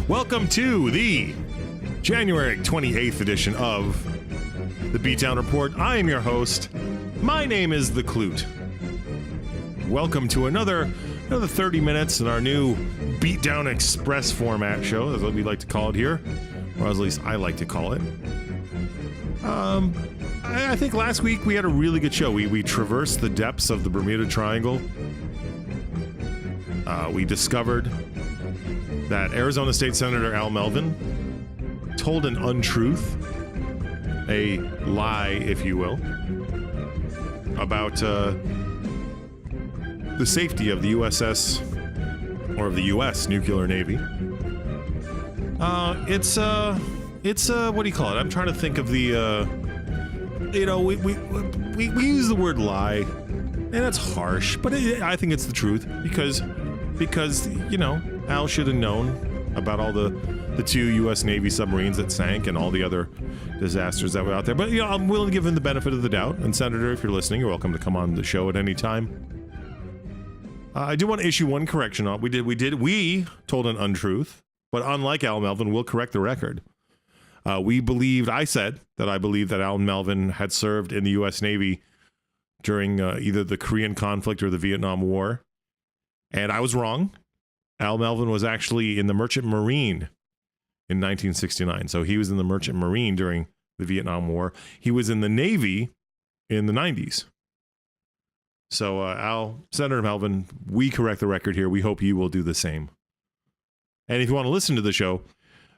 Welcome to the January 28th edition of the Beatdown Report. I am your host. My name is The Clute. Welcome to another 30 minutes in our new Beatdown Express format show. That's what we like to call it here, or at least I like to call it. I think last week we had a really good show. We traversed the depths of the Bermuda Triangle. We discovered that Arizona State Senator Al Melvin told an untruth, a lie, if you will, about the safety of the USS, or of the U.S. nuclear navy. It's what do you call it? I'm trying to think of the, we use the word lie, and that's harsh, but I think it's the truth, because Al should have known about all the two U.S. Navy submarines that sank and all the other disasters that were out there. But, I'm willing to give him the benefit of the doubt. And, Senator, if you're listening, you're welcome to come on the show at any time. I do want to issue one correction. We told an untruth, but unlike Al Melvin, we'll correct the record. I said that I believed that Al Melvin had served in the U.S. Navy during either the Korean conflict or the Vietnam War. And I was wrong. Al Melvin was actually in the Merchant Marine in 1969. So he was in the Merchant Marine during the Vietnam War. He was in the Navy in the 90s. So, Senator Melvin, we correct the record here. We hope you will do the same. And if you want to listen to the show,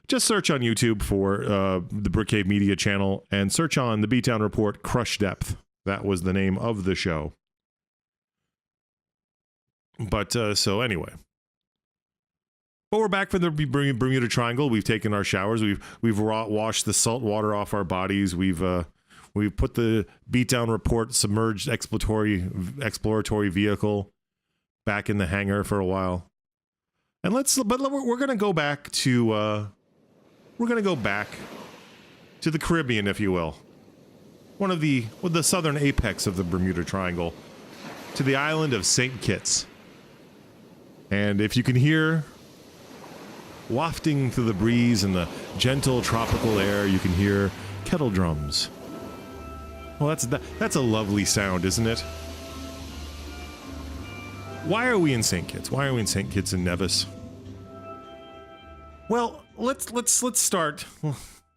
just search on YouTube for the Brookcave Media channel and search on the Beatdown Report Crush Depth. That was the name of the show. But, so anyway. But we're back from the Bermuda Triangle. We've taken our showers. We've washed the salt water off our bodies. We've put the Beatdown Report submerged exploratory vehicle back in the hangar for a while. And we're gonna go back to the Caribbean, if you will. With the southern apex of the Bermuda Triangle, to the island of St. Kitts. And if you can hear wafting through the breeze and the gentle tropical air, you can hear kettle drums. Well, that's a lovely sound, isn't it? Why are we in St. Kitts? Why are we in St. Kitts and Nevis? Well, let's start.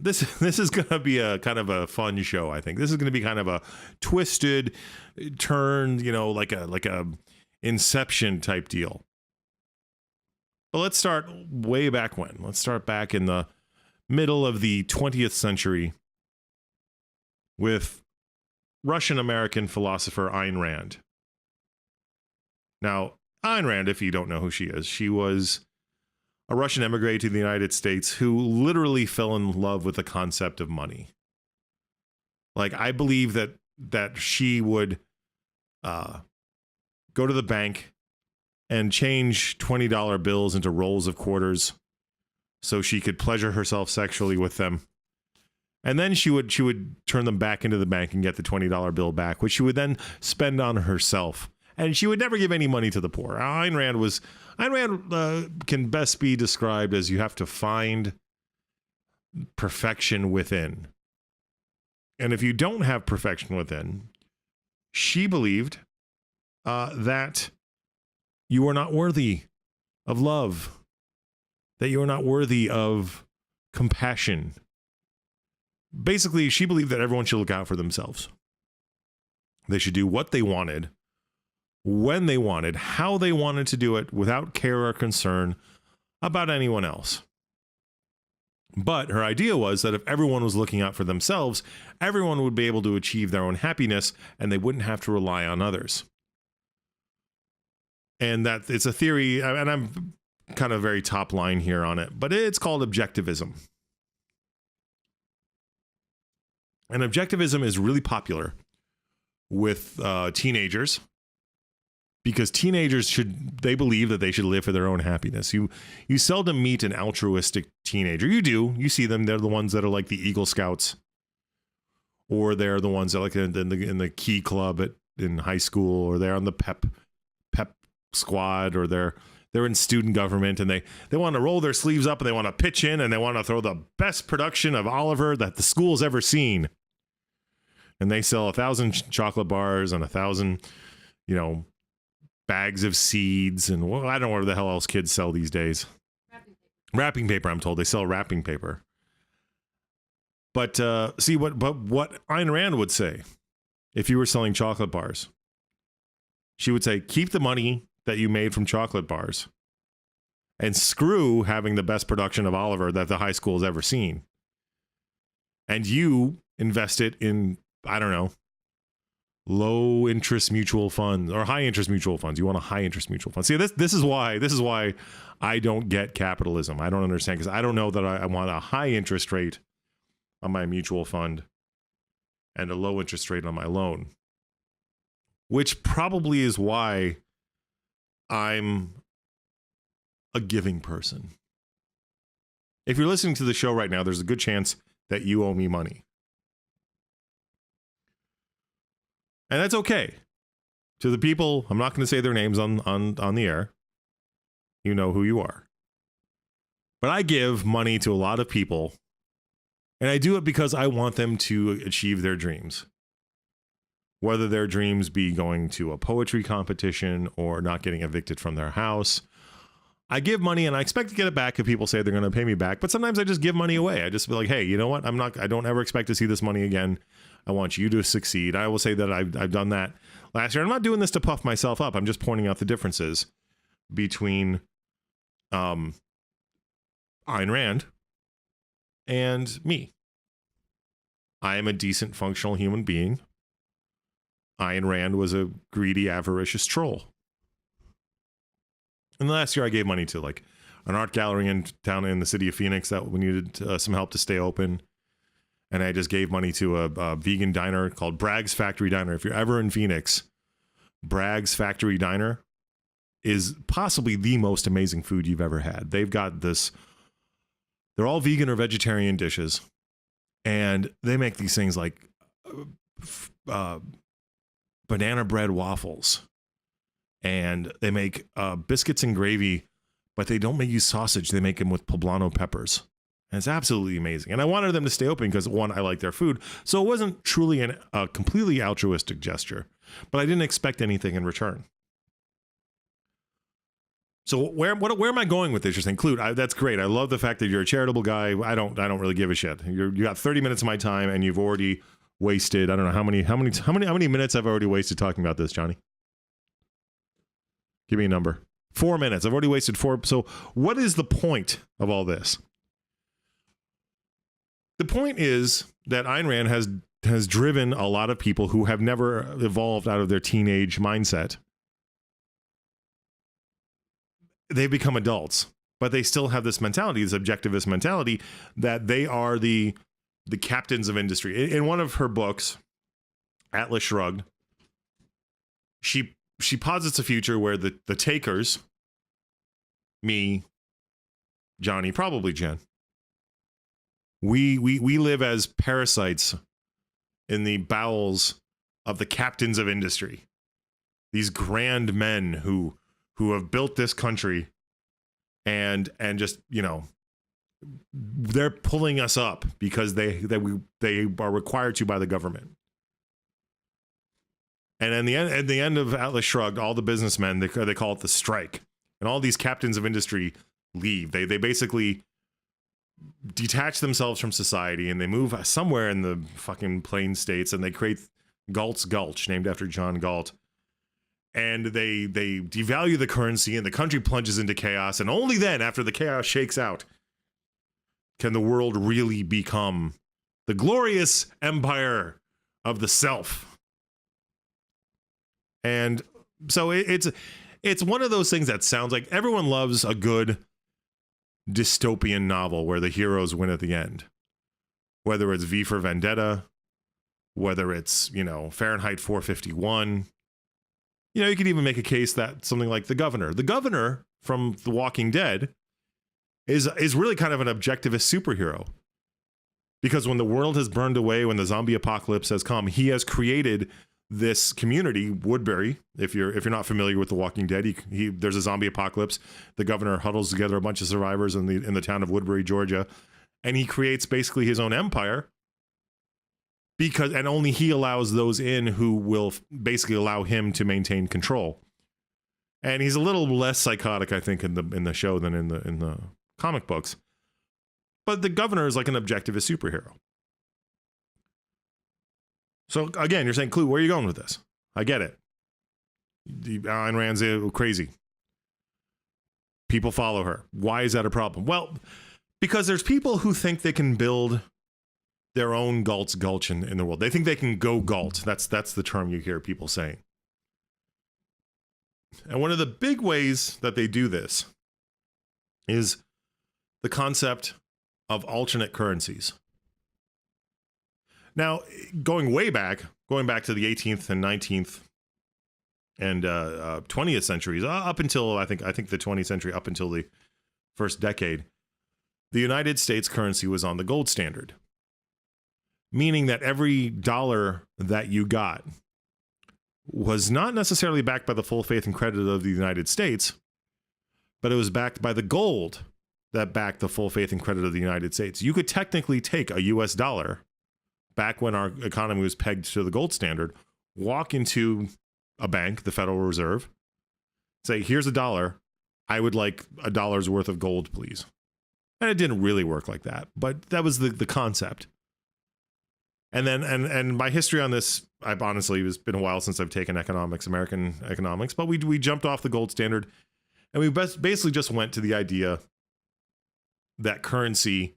This is going to be a kind of a fun show, I think. This is going to be kind of a twisted turn, like a Inception type deal. But let's start way back when. Let's start back in the middle of the 20th century with Russian-American philosopher Ayn Rand. Now, Ayn Rand, if you don't know who she is, she was a Russian emigre to the United States who literally fell in love with the concept of money. Like, I believe that she would go to the bank and change $20 bills into rolls of quarters so she could pleasure herself sexually with them. And then she would turn them back into the bank and get the $20 bill back, which she would then spend on herself. And she would never give any money to the poor. Ayn Rand can best be described as you have to find perfection within. And if you don't have perfection within, she believed that you are not worthy of love, that you are not worthy of compassion. Basically, she believed that everyone should look out for themselves. They should do what they wanted, when they wanted, how they wanted to do it, without care or concern about anyone else. But her idea was that if everyone was looking out for themselves, everyone would be able to achieve their own happiness, and they wouldn't have to rely on others. And that it's a theory, and I'm kind of very top line here on it, but it's called objectivism. And objectivism is really popular with teenagers because teenagers they believe that they should live for their own happiness. You seldom meet an altruistic teenager. You see them. They're the ones that are like the Eagle Scouts, or they're the ones that are like in the Key Club in high school, or they're on the pep squad, or they're in student government, and they want to roll their sleeves up and they want to pitch in and they want to throw the best production of Oliver that the school's ever seen. And they sell 1,000 chocolate bars and 1,000, bags of seeds, and I don't know what the hell else kids sell these days. Wrapping paper, I'm told. They sell wrapping paper. But what Ayn Rand would say if you were selling chocolate bars, she would say, keep the money that you made from chocolate bars and screw having the best production of Oliver that the high school has ever seen. And you invest it in, I don't know, low interest mutual funds or high interest mutual funds. You want a high interest mutual fund. See, this is why I don't get capitalism. I don't understand, because I don't know that I want a high interest rate on my mutual fund and a low interest rate on my loan, which probably is why I'm a giving person. If you're listening to the show right now, there's a good chance that you owe me money. And that's okay. To the people, I'm not going to say their names on the air. You know who you are. But I give money to a lot of people, and I do it because I want them to achieve their dreams. Whether their dreams be going to a poetry competition or not getting evicted from their house. I give money and I expect to get it back if people say they're going to pay me back. But sometimes I just give money away. I just be like, hey, you know what? I don't ever expect to see this money again. I want you to succeed. I will say that I've done that last year. I'm not doing this to puff myself up. I'm just pointing out the differences between Ayn Rand and me. I am a decent, functional human being. Ayn Rand was a greedy, avaricious troll. And last year I gave money to like an art gallery in town in the city of Phoenix that we needed some help to stay open. And I just gave money to a vegan diner called Bragg's Factory Diner. If you're ever in Phoenix, Bragg's Factory Diner is possibly the most amazing food you've ever had. They've got they're all vegan or vegetarian dishes. And they make these things like banana bread waffles, and they make biscuits and gravy, but they don't use sausage. They make them with poblano peppers, and it's absolutely amazing. And I wanted them to stay open because, one, I like their food, so it wasn't truly a completely altruistic gesture, but I didn't expect anything in return. So where am I going with this? You're saying, Clute, that's great. I love the fact that you're a charitable guy. I don't really give a shit. You got 30 minutes of my time, and you've already wasted, I don't know how many minutes I've already wasted talking about this, Johnny. Give me a number. 4 minutes. I've already wasted 4. So what is the point of all this? The point is that Ayn Rand has driven a lot of people who have never evolved out of their teenage mindset. They've become adults, but they still have this mentality, this objectivist mentality, that they are the captains of industry. In one of her books, Atlas Shrugged, she posits a future where the takers, me, Johnny, probably Jen, we live as parasites in the bowels of the captains of industry. These grand men who have built this country and just, they're pulling us up because they are required to by the government. And at the end of Atlas Shrugged, all the businessmen, they call it the strike, and all these captains of industry leave. They basically detach themselves from society, and they move somewhere in the fucking plain states, and they create Galt's Gulch, named after John Galt. And they devalue the currency, and the country plunges into chaos. And only then, after the chaos shakes out, can the world really become the glorious empire of the self. And so it's one of those things that sounds like everyone loves a good dystopian novel where the heroes win at the end. Whether it's V for Vendetta, whether it's, Fahrenheit 451, You could even make a case that something like the governor from The Walking Dead is really kind of an objectivist superhero. Because when the world has burned away, when the zombie apocalypse has come, he has created this community, Woodbury. If you're not familiar with The Walking Dead, there's a zombie apocalypse. The governor huddles together a bunch of survivors in the town of Woodbury, Georgia, and he creates basically his own empire. And only he allows those in who will basically allow him to maintain control. And he's a little less psychotic, I think, in the show than in the comic books. But the governor is like an objectivist superhero. So again, you're saying, Clue, where are you going with this? I get it. Ayn Rand's crazy. People follow her. Why is that a problem? Well, because there's people who think they can build their own gulch in the world. They think they can go galt. That's the term you hear people saying. And one of the big ways that they do this is the concept of alternate currencies. Now, going back to the 18th and 19th and 20th centuries, up until I think the 20th century, up until the first decade, the United States currency was on the gold standard, meaning that every dollar that you got was not necessarily backed by the full faith and credit of the United States, but it was backed by the gold that backed the full faith and credit of the United States. You could technically take a US dollar back when our economy was pegged to the gold standard, walk into a bank, the Federal Reserve, say, here's $1. I would like $1's worth of gold, please. And it didn't really work like that, but that was the concept. And then, and my history on this, I've honestly, it's been a while since I've taken American economics, but we jumped off the gold standard and we basically just went to the idea that currency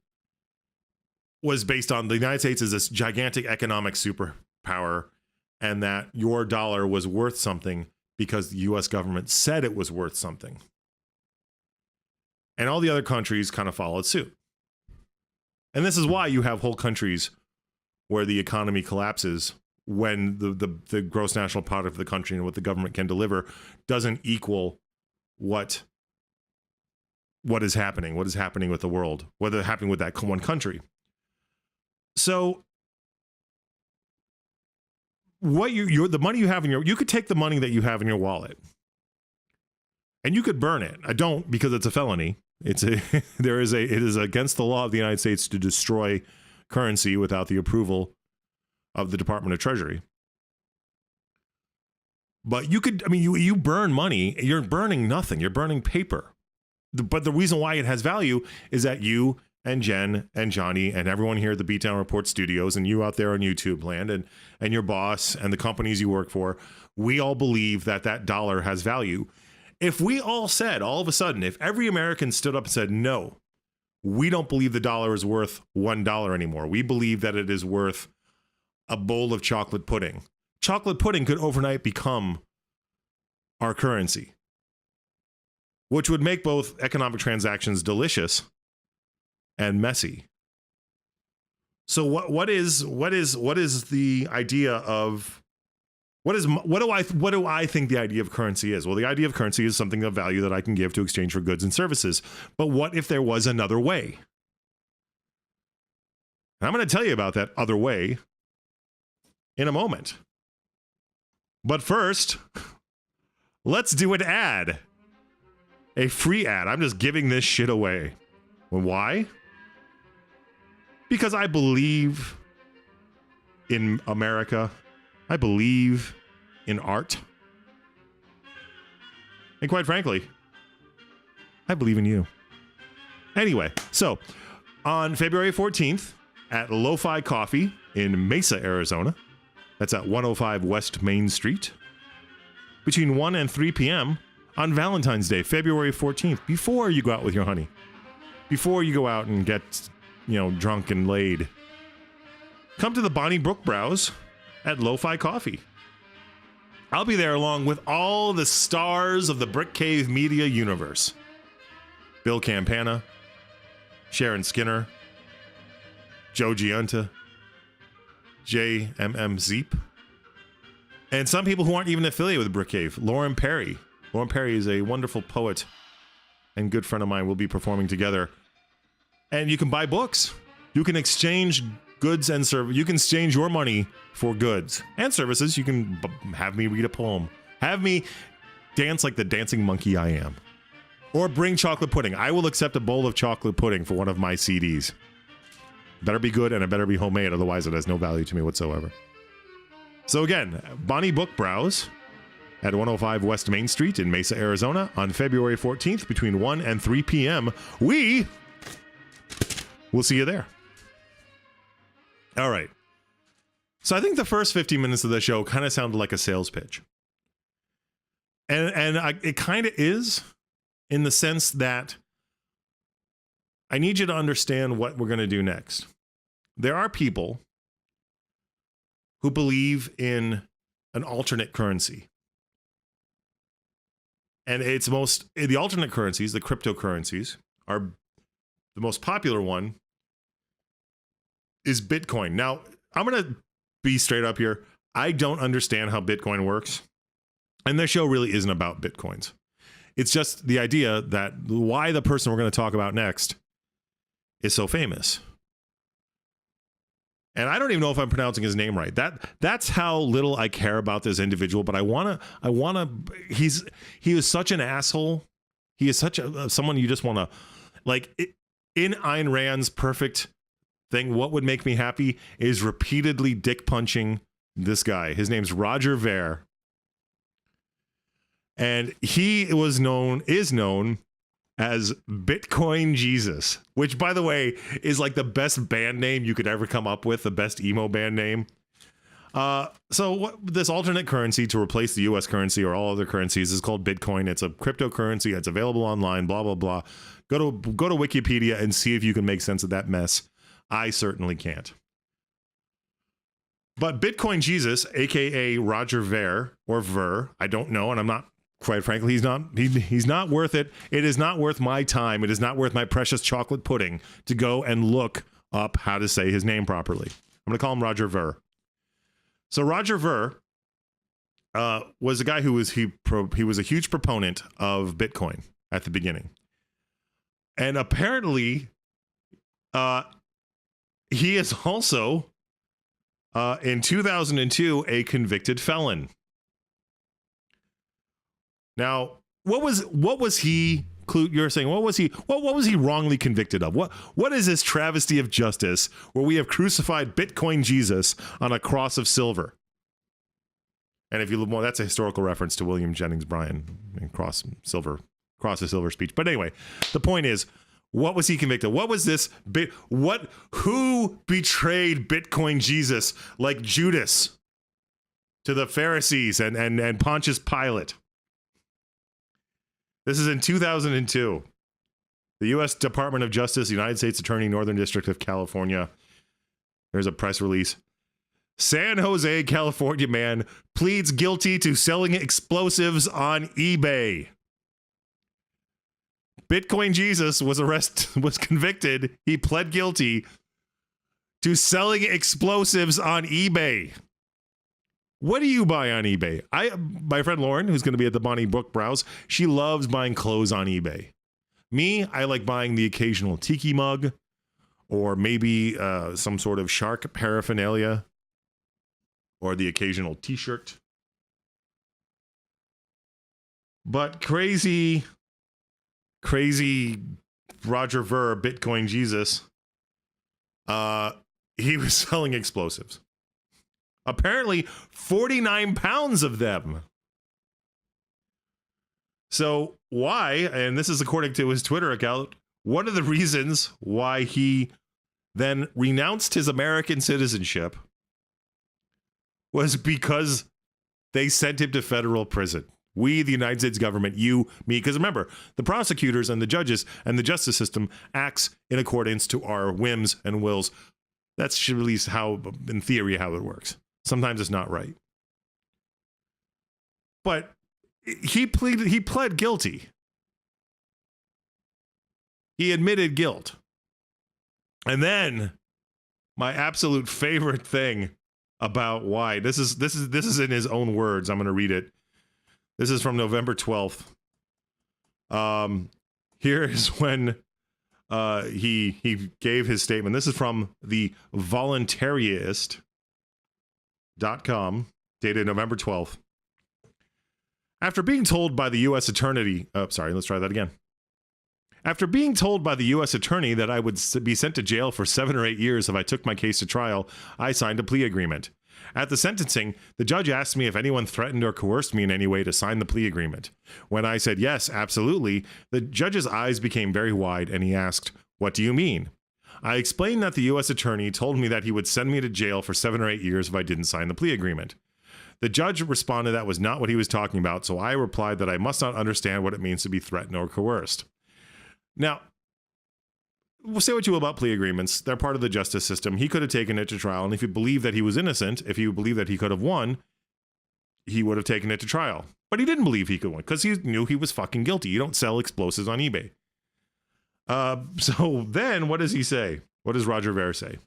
was based on the United States as this gigantic economic superpower, and that your dollar was worth something because the US government said it was worth something. And all the other countries kind of followed suit. And this is why you have whole countries where the economy collapses when the gross national product of the country and what the government can deliver doesn't equal what is happening with the world, whether it's happening with that one country. So what the money you have you could take the money that you have in your wallet and you could burn it. I don't, because it's a felony. It is against the law of the United States to destroy currency without the approval of the Department of Treasury. But you burn money, you're burning nothing. You're burning paper. But the reason why it has value is that you and Jen and Johnny and everyone here at the Beatdown Report studios and you out there on YouTube land and your boss and the companies you work for, we all believe that dollar has value. If we all said, all of a sudden, if every American stood up and said, no, we don't believe the dollar is worth $1 anymore. We believe that it is worth a bowl of chocolate pudding. Chocolate pudding could overnight become our currency, which would make both economic transactions delicious and messy. So what is the idea of what do I think the idea of currency is? Well, the idea of currency is something of value that I can give to exchange for goods and services. But what if there was another way? And I'm going to tell you about that other way in a moment. But first, let's do an ad. A free ad. I'm just giving this shit away. Well, why? Because I believe in America. I believe in art. And quite frankly, I believe in you. Anyway, so on February 14th at Lo-Fi Coffee in Mesa, Arizona, that's at 105 West Main Street, between 1 and 3 p.m. on Valentine's Day, February 14th, before you go out with your honey, before you go out and get, drunk and laid, come to the Bonnie Brook Browse at Lo-Fi Coffee. I'll be there along with all the stars of the Brick Cave media universe. Bill Campana, Sharon Skinner, Joe Giunta, J.M.M. Zeep, And some people who aren't even affiliated with Brick Cave. Lauren Perry. Lauren Perry is a wonderful poet and good friend of mine. We'll be performing together. And you can buy books. You can exchange goods and service. You can exchange your money for goods and services. You can have me read a poem. Have me dance like the dancing monkey I am. Or bring chocolate pudding. I will accept a bowl of chocolate pudding for one of my CDs. Better be good and it better be homemade. Otherwise, it has no value to me whatsoever. So again, Bonnie Book Browse at 105 West Main Street in Mesa, Arizona on February 14th between 1 and 3 p.m. We'll see you there. All right. So I think the first 15 minutes of the show kind of sounded like a sales pitch. And it kind of is, in the sense that I need you to understand what we're going to do next. There are people who believe in an alternate currency. And the alternate currencies, the cryptocurrencies, are the most popular one is Bitcoin. Now, I'm going to be straight up here. I don't understand how Bitcoin works. And this show really isn't about Bitcoins. It's just the idea that why the person we're going to talk about next is so famous. And I don't even know if I'm pronouncing his name right. That's how little I care about this individual. But he is such an asshole. He is such someone you just want to, like, in Ayn Rand's perfect thing, what would make me happy is repeatedly dick punching this guy. His name's Roger Ver. And he is known as Bitcoin Jesus, which, by the way, is like the best band name you could ever come up with, the best emo band name. This alternate currency to replace the U.S. currency or all other currencies is called Bitcoin. It's a cryptocurrency. It's available online, blah, blah, blah. Go to Wikipedia and see if you can make sense of that mess. I certainly can't. But Bitcoin Jesus, a.k.a. Roger Ver, or Ver, I don't know, and I'm not, quite frankly, he's not worth it. It is not worth my time. It is not worth my precious chocolate pudding to go and look up how to say his name properly. I'm going to call him Roger Ver. So Roger Ver was a guy who was he was a huge proponent of Bitcoin at the beginning. And apparently he is also in 2002 a convicted felon. Now, what was he? You're saying what was he wrongly convicted of? What is this travesty of justice where we have crucified Bitcoin Jesus on a cross of silver? And if you look more, that's a historical reference to William Jennings Bryan and cross of silver speech. But anyway, the point is, what was he convicted of? What was this who betrayed Bitcoin Jesus like Judas to the Pharisees and Pontius Pilate? This is in 2002. The U.S. Department of Justice, United States Attorney, Northern District of California. There's a press release. San Jose, California man pleads guilty to selling explosives on eBay. Bitcoin Jesus was convicted. He pled guilty to selling explosives on eBay. What do you buy on eBay? My friend Lauren, who's going to be at the Bonnie Book Browse, she loves buying clothes on eBay. Me, I like buying the occasional tiki mug or maybe some sort of shark paraphernalia or the occasional t-shirt. But crazy Roger Ver, Bitcoin Jesus, he was selling explosives. Apparently 49 pounds of them. So why, and this is according to his Twitter account, one of the reasons why he then renounced his American citizenship was because they sent him to federal prison. We, the United States government, you, me, because remember, the prosecutors and the judges and the justice system acts in accordance to our whims and wills. That's at least how, in theory, how it works. Sometimes it's not right. But he pled guilty. He admitted guilt. And then my absolute favorite thing about why. This is in his own words. I'm going to read it. This is from November 12th. Here is when he gave his statement. This is from the voluntarist.com, dated November 12th. After being told by the U.S. attorney, let's try that again. After being told by the U.S. attorney that I would be sent to jail for 7 or 8 years if I took my case to trial, I signed a plea agreement. At the sentencing, the judge asked me if anyone threatened or coerced me in any way to sign the plea agreement. When I said yes, absolutely, the judge's eyes became very wide and he asked, "What do you mean?" I explained that the U.S. attorney told me that he would send me to jail for 7 or 8 years if I didn't sign the plea agreement. The judge responded that was not what he was talking about, so I replied that I must not understand what it means to be threatened or coerced. Now, we'll say what you will about plea agreements. They're part of the justice system. He could have taken it to trial, and if you believe that he was innocent, if you believe that he could have won, he would have taken it to trial. But he didn't believe he could win because he knew he was fucking guilty. You don't sell explosives on eBay. So then what does he say? What does Roger Ver say?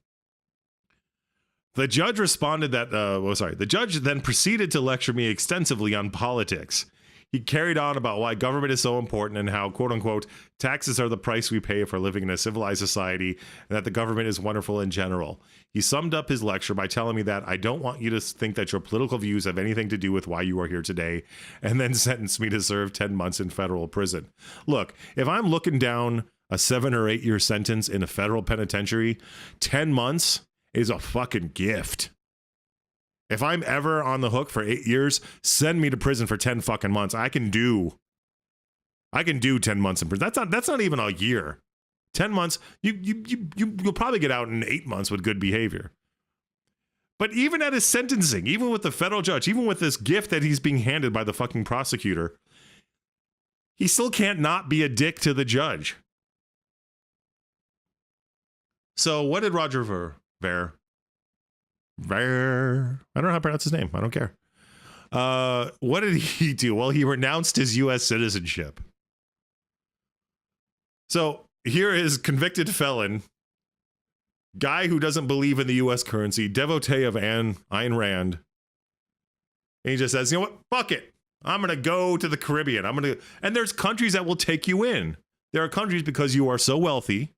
The judge responded that, the judge then proceeded to lecture me extensively on politics. He carried on about why government is so important and how, quote unquote, taxes are the price we pay for living in a civilized society and that the government is wonderful in general. He summed up his lecture by telling me that I don't want you to think that your political views have anything to do with why you are here today, and then sentenced me to serve 10 months in federal prison. Look, if I'm looking down a 7 or 8 year sentence in a federal penitentiary, 10 months is a fucking gift. If I'm ever on the hook for 8 years, send me to prison for 10 fucking months. I can do 10 months in prison. That's not even a year. 10 months, you'll probably get out in 8 months with good behavior. But even at his sentencing, even with the federal judge, even with this gift that he's being handed by the fucking prosecutor, he still can't not be a dick to the judge. So what did Roger Ver, I don't know how to pronounce his name. I don't care. What did he do? Well, he renounced his U.S. citizenship. So here is convicted felon, guy who doesn't believe in the U.S. currency, devotee of Ayn Rand. And he just says, you know what? Fuck it. I'm going to go to the Caribbean. And there's countries that will take you in. There are countries because you are so wealthy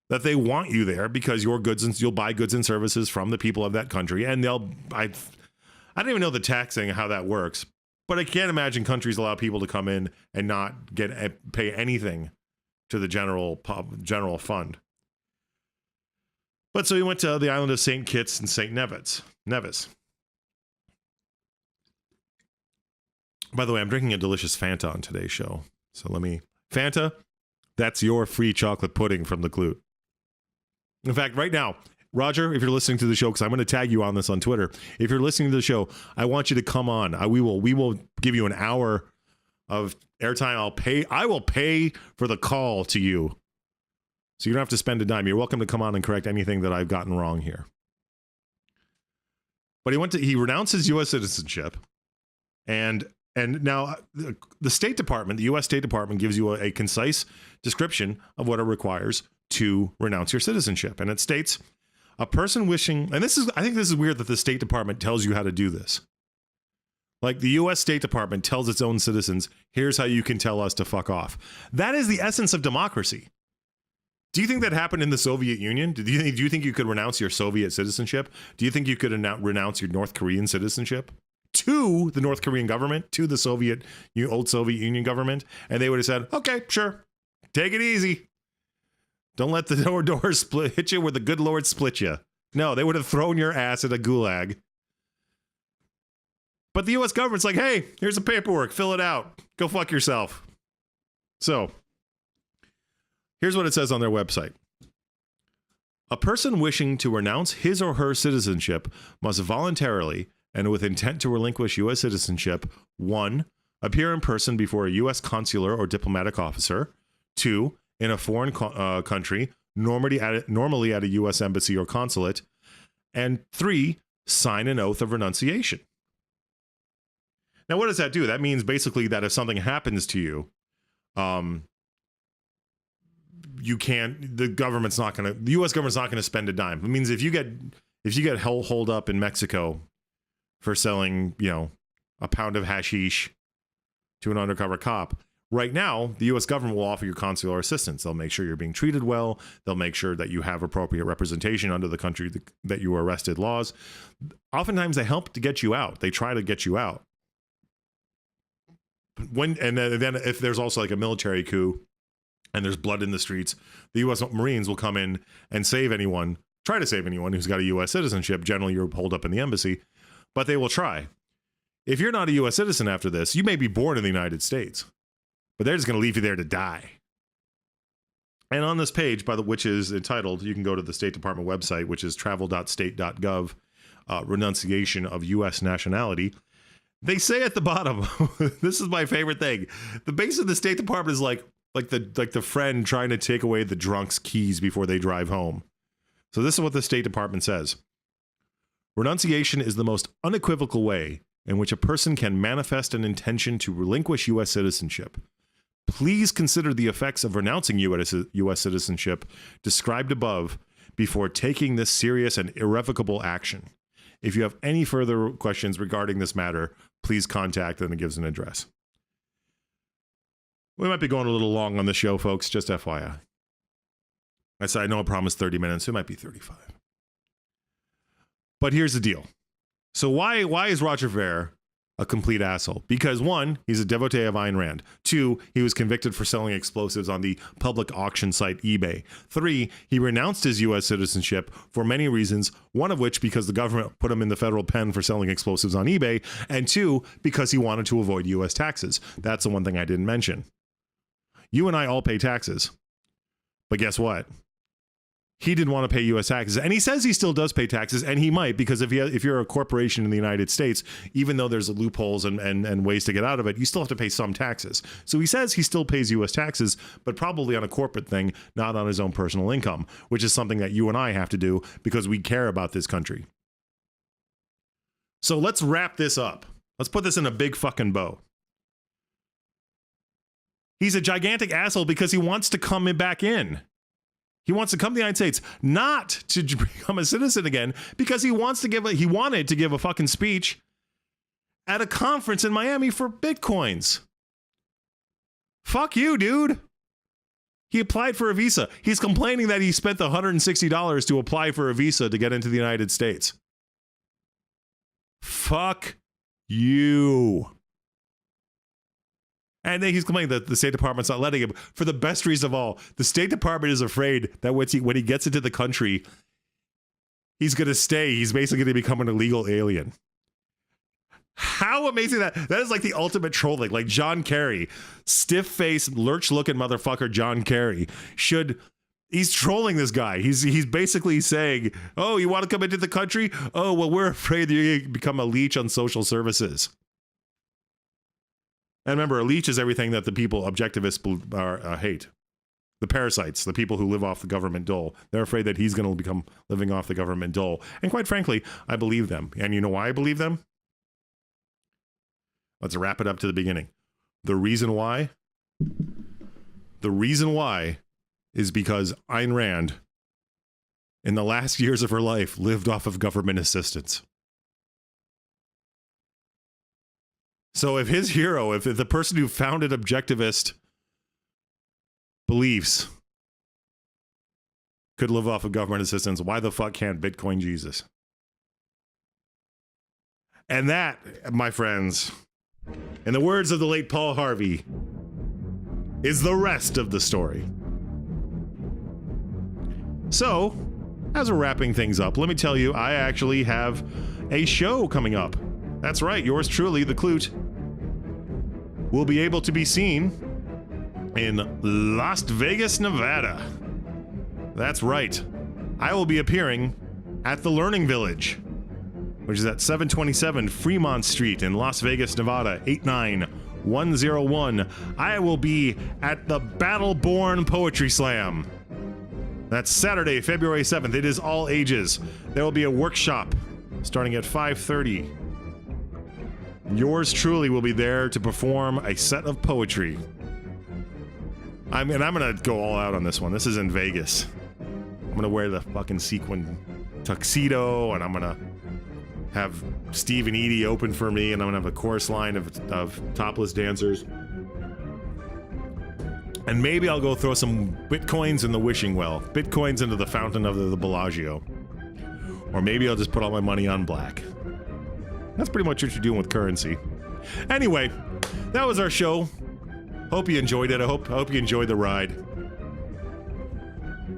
that they want you there because you'll buy goods and services from the people of that country, and I don't even know the taxing how that works, but I can't imagine countries allow people to come in and not pay anything to the general fund. But so he went to the island of St. Kitts and St. Nevis. By the way, I'm drinking a delicious Fanta on today's show, so Fanta, that's your free chocolate pudding from the Clute. In fact, right now, Roger, if you're listening to the show, because I'm going to tag you on this on Twitter. If you're listening to the show, I want you to come on. We will give you an hour of airtime. I will pay for the call to you, so you don't have to spend a dime. You're welcome to come on and correct anything that I've gotten wrong here. But he renounced his U.S. citizenship, and now the State Department, the U.S. State Department, gives you a concise description of what it requires to renounce your citizenship. And it states, a person wishing, and I think this is weird that the State Department tells you how to do this. Like the U.S. State Department tells its own citizens, here's how you can tell us to fuck off. That is the essence of democracy. Do you think that happened in the Soviet Union? Do you think you could renounce your Soviet citizenship? Do you think you could renounce your North Korean citizenship to the North Korean government, to the old Soviet Union government? And they would have said, okay, sure, take it easy. Don't let the door hit you where the good Lord split you. No, they would have thrown your ass at a gulag. But the U.S. government's like, hey, here's the paperwork. Fill it out. Go fuck yourself. So, here's what it says on their website. A person wishing to renounce his or her citizenship must voluntarily and with intent to relinquish U.S. citizenship, 1, appear in person before a U.S. consular or diplomatic officer, 2, in a foreign country, normally at a U.S. embassy or consulate, and 3, sign an oath of renunciation. Now, what does that do? That means basically that if something happens to you, the U.S. government's not going to spend a dime. It means if you get if you get holed up in Mexico for selling, a pound of hashish to an undercover cop, right now, the U.S. government will offer you consular assistance. They'll make sure you're being treated well. They'll make sure that you have appropriate representation under the country that you were arrested laws. Oftentimes, they help to get you out. They try to get you out. Then if there's also like a military coup and there's blood in the streets, the U.S. Marines will come in and try to save anyone who's got a U.S. citizenship. Generally, you're holed up in the embassy, but they will try. If you're not a U.S. citizen after this, you may be born in the United States, but they're just going to leave you there to die. And on this page, which is entitled, you can go to the State Department website, which is travel.state.gov, renunciation of U.S. nationality. They say at the bottom, this is my favorite thing. The base of the State Department is like the friend trying to take away the drunk's keys before they drive home. So this is what the State Department says. Renunciation is the most unequivocal way in which a person can manifest an intention to relinquish U.S. citizenship. Please consider the effects of renouncing U.S. citizenship described above before taking this serious and irrevocable action. If you have any further questions regarding this matter, please contact, and it gives an address. We might be going a little long on the show, folks, just FYI. I know I promised 30 minutes. It might be 35. But here's the deal. So why is Roger Ver a complete asshole? Because 1, he's a devotee of Ayn Rand. 2, he was convicted for selling explosives on the public auction site eBay. 3, he renounced his U.S. citizenship for many reasons, one of which because the government put him in the federal pen for selling explosives on eBay, and 2, because he wanted to avoid U.S. taxes. That's the one thing I didn't mention. You and I all pay taxes. But guess what? He didn't want to pay U.S. taxes, and he says he still does pay taxes, and he might, because if you're a corporation in the United States, even though there's loopholes and ways to get out of it, you still have to pay some taxes. So he says he still pays U.S. taxes, but probably on a corporate thing, not on his own personal income, which is something that you and I have to do because we care about this country. So let's wrap this up. Let's put this in a big fucking bow. He's a gigantic asshole because he wants to come back in. He wants to come to the United States, not to become a citizen again, because he wanted to give a fucking speech at a conference in Miami for Bitcoins. Fuck you, dude. He applied for a visa. He's complaining that he spent the $160 to apply for a visa to get into the United States. Fuck you. And then he's complaining that the State Department's not letting him. For the best reason of all, the State Department is afraid that when he gets into the country, he's going to stay. He's basically going to become an illegal alien. How amazing that is! Like the ultimate trolling. Like John Kerry, stiff-faced, lurch-looking motherfucker John Kerry he's trolling this guy. He's basically saying, "Oh, you want to come into the country? Oh, well, we're afraid that you're going to become a leech on social services." And remember, a leech is everything that the people, objectivists, hate. The parasites, the people who live off the government dole. They're afraid that he's going to become living off the government dole. And quite frankly, I believe them. And you know why I believe them? Let's wrap it up to the beginning. The reason why is because Ayn Rand, in the last years of her life, lived off of government assistance. So if his hero, if the person who founded objectivist beliefs could live off of government assistance, why the fuck can't Bitcoin Jesus? And that, my friends, in the words of the late Paul Harvey, is the rest of the story. So, as we're wrapping things up, let me tell you, I actually have a show coming up. That's right, yours truly, the Clute, will be able to be seen in Las Vegas, Nevada. That's right. I will be appearing at the Learning Village, which is at 727 Fremont Street in Las Vegas, Nevada, 89101. I will be at the Battleborn Poetry Slam. That's Saturday, February 7th. It is all ages. There will be a workshop starting at 5:30. Yours truly will be there to perform a set of poetry. I'm going to go all out on this one. This is in Vegas. I'm going to wear the fucking sequin tuxedo, and I'm gonna have Steve and Edie open for me, and I'm gonna have a chorus line of topless dancers. And maybe I'll go throw some bitcoins in the wishing well. Bitcoins into the fountain of the Bellagio. Or maybe I'll just put all my money on black. That's pretty much what you're doing with currency. Anyway, that was our show. Hope you enjoyed it. I hope you enjoyed the ride.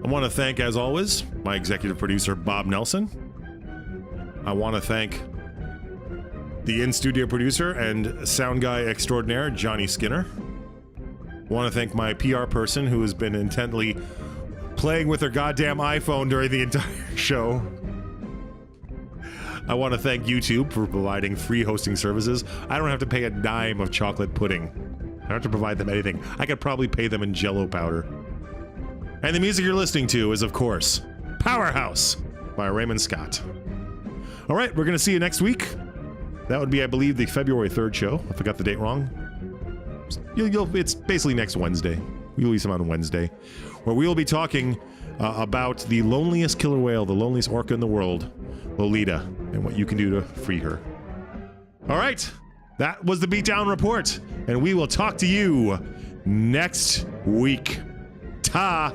I want to thank, as always, my executive producer, Bob Nelson. I want to thank the in-studio producer and sound guy extraordinaire, Johnny Skinner. I want to thank my PR person who has been intently playing with her goddamn iPhone during the entire show. I want to thank YouTube for providing free hosting services. I don't have to pay a dime of chocolate pudding. I don't have to provide them anything. I could probably pay them in Jell-O powder. And the music you're listening to is, of course, Powerhouse by Raymond Scott. All right, we're going to see you next week. That would be, I believe, the February 3rd show, if I got the date wrong. It's basically next Wednesday. We release them on Wednesday, where we will be talking about the loneliest killer whale, the loneliest orca in the world, Lolita, and what you can do to free her. All right, that was the Beatdown Report, and we will talk to you next week. Ta!